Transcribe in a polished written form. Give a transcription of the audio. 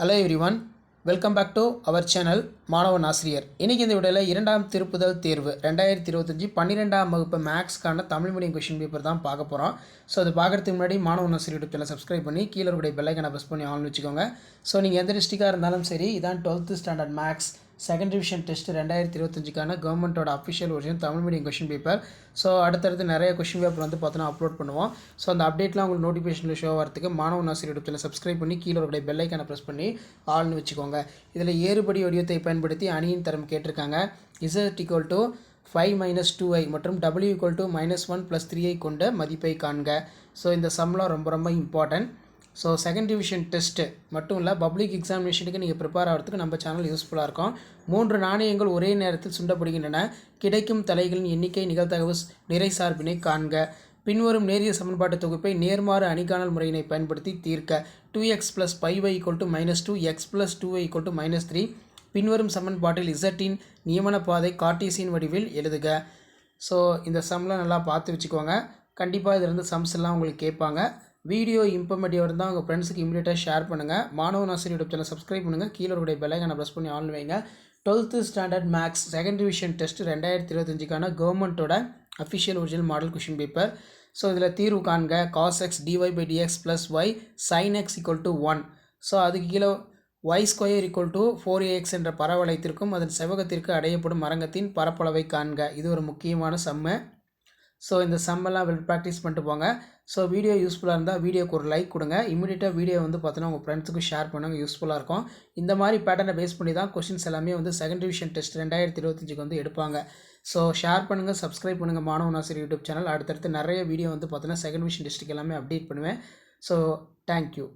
Hello everyone, welcome back to our channel மாணவன் ஆசிரியர். இன்னைக்கு இந்த வீடியோவில் இரண்டாம் திருப்புதல் தேர்வு 2025 12ஆம் வகுப்பு மேக்ஸ்க்கான தமிழ் மீடியம் கொஸ்டின் பேப்பர் தான் பார்க்க போகிறோம். ஸோ அது பார்க்குறதுக்கு முன்னாடி மாணவன் ஆசிரியர் யூடியூப் சேனல் சப்ஸ்கிரைப் பண்ணி கீழே இருக்கக்கூடிய பெல் ஐக்கானை ப்ரெஸ் பண்ணி ஆன் வச்சுக்கோங்க. ஸோ நீங்கள் எந்த டிஸ்ட்ரிக்டாக இருந்தாலும் சரி, இதான் 12th standard maths second division test 2025க்கான கவர்மெண்ட்டோட official original Tamil medium question paper. So அடுத்தடுத்து நிறைய கொஸ்டின் பேப்பர் வந்து பார்த்தோன்னா அப்லோட் பண்ணுவோம். ஸோ அந்த அப்டேட்லாம் உங்களுக்கு நோட்டிஃபிகேஷனில் ஷோ வரதுக்கு மாணவன் ஆசிரியர் யூடியூப் சேனல் சப்ஸ்கிரைப் பண்ணி கீழே இருக்கக்கூடிய பெல் ஐக்கானை ப்ரெஸ் பண்ணி ஆல்னு வச்சுக்கோங்க. இதில் ஏறுபடி வடிவத்தை பயன்படுத்தி அணியின் தரம் கேட்டிருக்காங்க. Z = 5 - 2i மற்றும் W = -1 + 3i கொண்ட மதிப்பை காண்க. ஸோ இந்த சம்லாம் ரொம்ப important. So second division test மட்டும் இல்லை, பப்ளிக் எக்ஸாமினேஷனுக்கு நீங்கள் ப்ரிப்பேர் ஆகிறதுக்கு நம்ம சேனல் யூஸ்ஃபுல்லாக இருக்கும். 3 நாணயங்கள் ஒரே நேரத்தில் சுண்டப்படுகின்றன. கிடைக்கும் தலைகளின் எண்ணிக்கை நிகழ்தகவு நிறை சார்பினை காண்க. பின்வரும் நேரிய சமன்பாட்டு தொகுப்பை நேர்மாறு அணிகாணல் முறையினை பயன்படுத்தி தீர்க்க. 2x + 5y = -2, x + 2y = -3. பின்வரும் சமன்பாட்டில் Z-இன் நியமன பாதை கார்ட்டீசியன் வடிவில் எழுதுக. ஸோ இந்த சம்லாம் நல்லா பார்த்து வச்சுக்கோங்க. கண்டிப்பாக இதிலிருந்து சம்ஸ் எல்லாம் உங்களுக்கு கேட்பாங்க. வீடியோ இன்ஃபர்மேட்டிவாக இருந்தால் உங்கள் ஃப்ரெண்ட்ஸுக்கு இமீடியட்டாக ஷேர் பண்ணுங்கள். மாணவன் ஆசிரியர் யூடியூப் சேனல் சப்ஸ்கிரைப் பண்ணுங்கள். கீழே உடைய பெல் ஐக்கானை ப்ரெஸ் பண்ணி ஆன் வைங்க. 12th standard maths second division test 2025க்கான கவர்மெண்ட்டோட official original model question paper. So இதில் தீர்வு காண்க. cos x dy/dx + y sin x = 1. So அதுக்கு கீழே y² = 4ax என்ற பரவளையத்திற்கும் அதன் செவ்வகத்திற்கு அடையப்படும் அரங்கத்தின் பரப்பளவை காண்க. இது ஒரு முக்கியமான சம்மு. ஸோ இந்த சம்மெல்லாம் ப்ராக்டிஸ் பண்ணிட்டு போங்க. ஸோ வீடியோ யூஸ்ஃபுல்லாக இருந்தால் வீடியோக்கு ஒரு லைக் கொடுங்க. இமீடியட்டாக வீடியோ வந்து பார்த்தோன்னா உங்கள் ஃப்ரெண்ட்ஸுக்கு ஷேர் பண்ணுங்க, யூஸ்ஃபுல்லாக இருக்கும். இந்த மாதிரி பேட்டர்னை பேஸ் பண்ணி தான் கொஸ்டின்ஸ் எல்லாமே வந்து செகண்ட் டிவிஷன் டெஸ்ட் 2025க்கு வந்து எடுப்பாங்க. ஸோ ஷேர் பண்ணுங்கள், சப்ஸ்கிரைப் பண்ணுங்கள் மாணவன் ஆசிரியர் யூடியூப் சேனல். அடுத்தடுத்து நிறைய வீடியோ வந்து பார்த்தோன்னா செகண்ட் டிவிஷன் டெஸ்ட்டுக்கு எல்லாமே அப்டேட் பண்ணுவேன். So thank you.